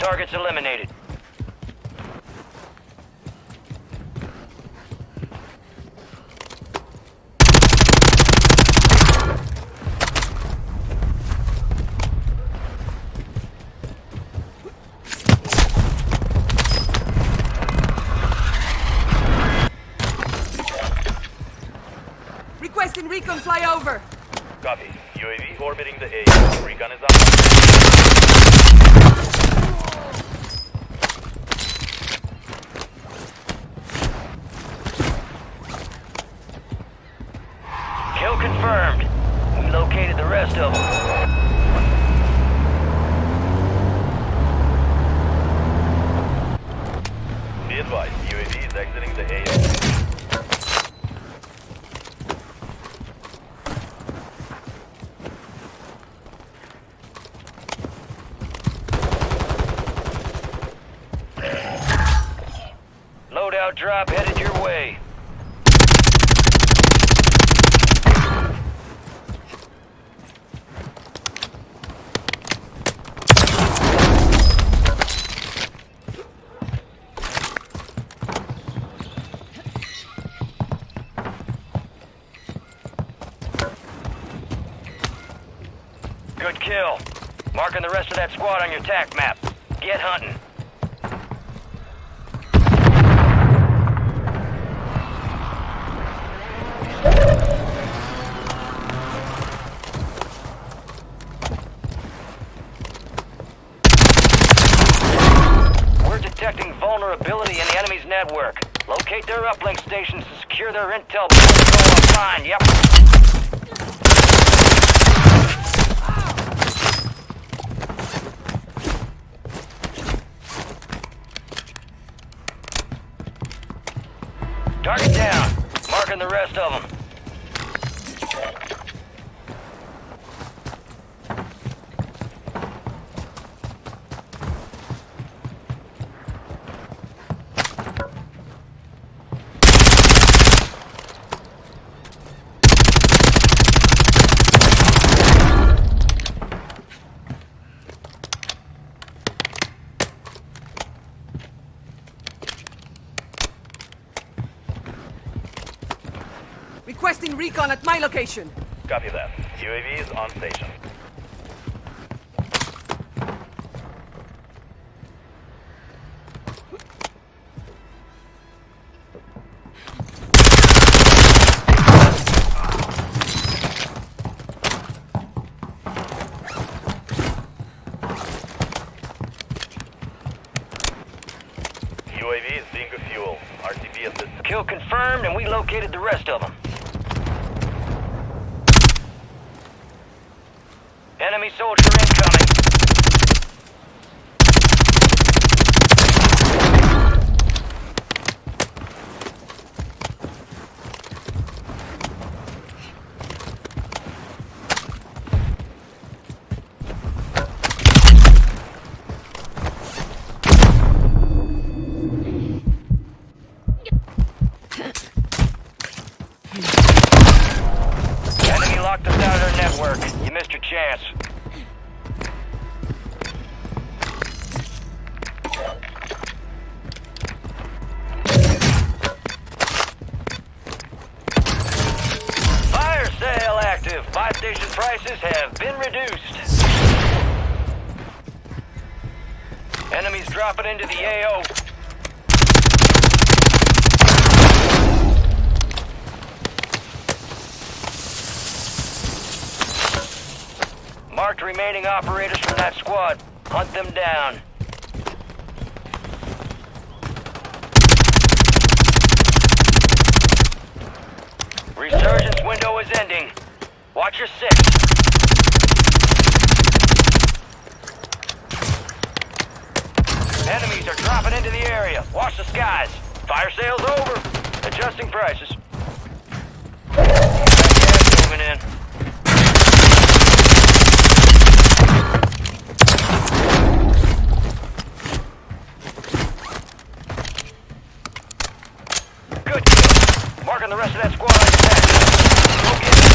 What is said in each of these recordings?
targets eliminated. Requesting recon flyover. Copy. UAV orbiting the AO. Recon is up. Kill confirmed. We located the rest of them. Be advised, UAV is exiting the AO. Loadout drop headed your way. Good kill. Marking the rest of that squad on your TAC map. Get hunting. We're detecting vulnerability in the enemy's network. Locate their uplink stations to secure their intel before they go offline. Yep. Target down. Marking the rest of them. Requesting recon at my location. Copy that. UAV is on station. UAV is being fuel. RTB assistance. Kill confirmed, and we located the rest of them. Enemy soldier incoming. Enemy locked us out of their network. You missed your chance. Fire sale active. Buy station prices have been reduced. Enemies dropping into the AO. Marked remaining operators from that squad. Hunt them down. Resurgence window is ending. Watch your six. Enemies are dropping into the area. Watch the skies. Fire sale's over. Adjusting prices. Gas moving in. Good kill. Marking the rest of that squad on your back. Go get it.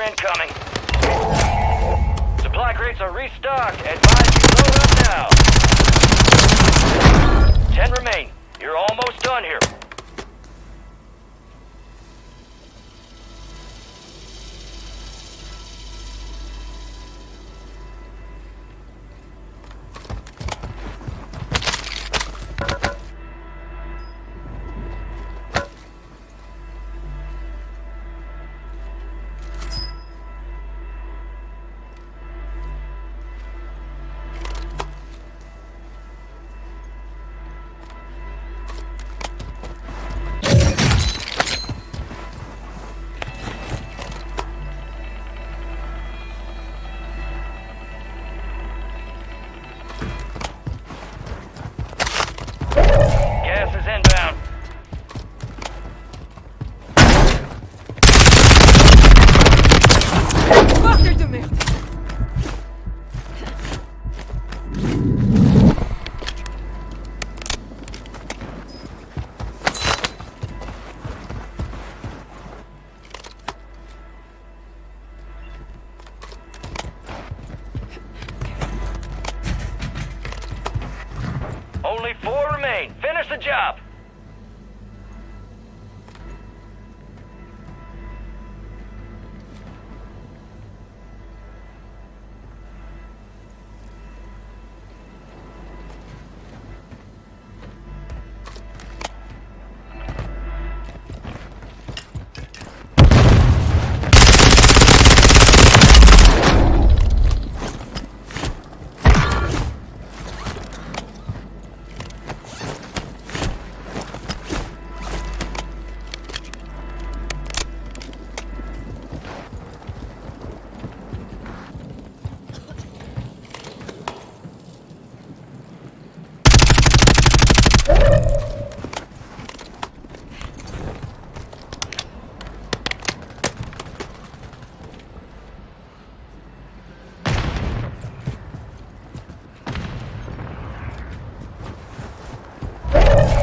incoming. Supply crates are restocked. Advise you load up now. 10 remain. You're almost done here. Gas is inbound. Fucker de merde! Only 4 remain. Finish the job.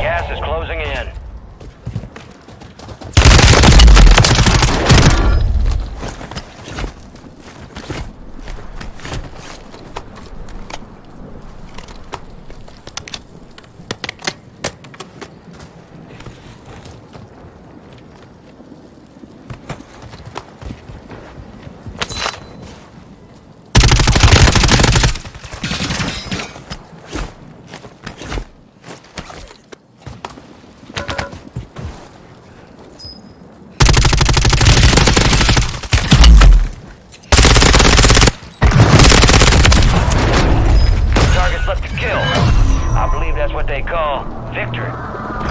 Gas is closing in. Target's left to kill. I believe that's what they call victory.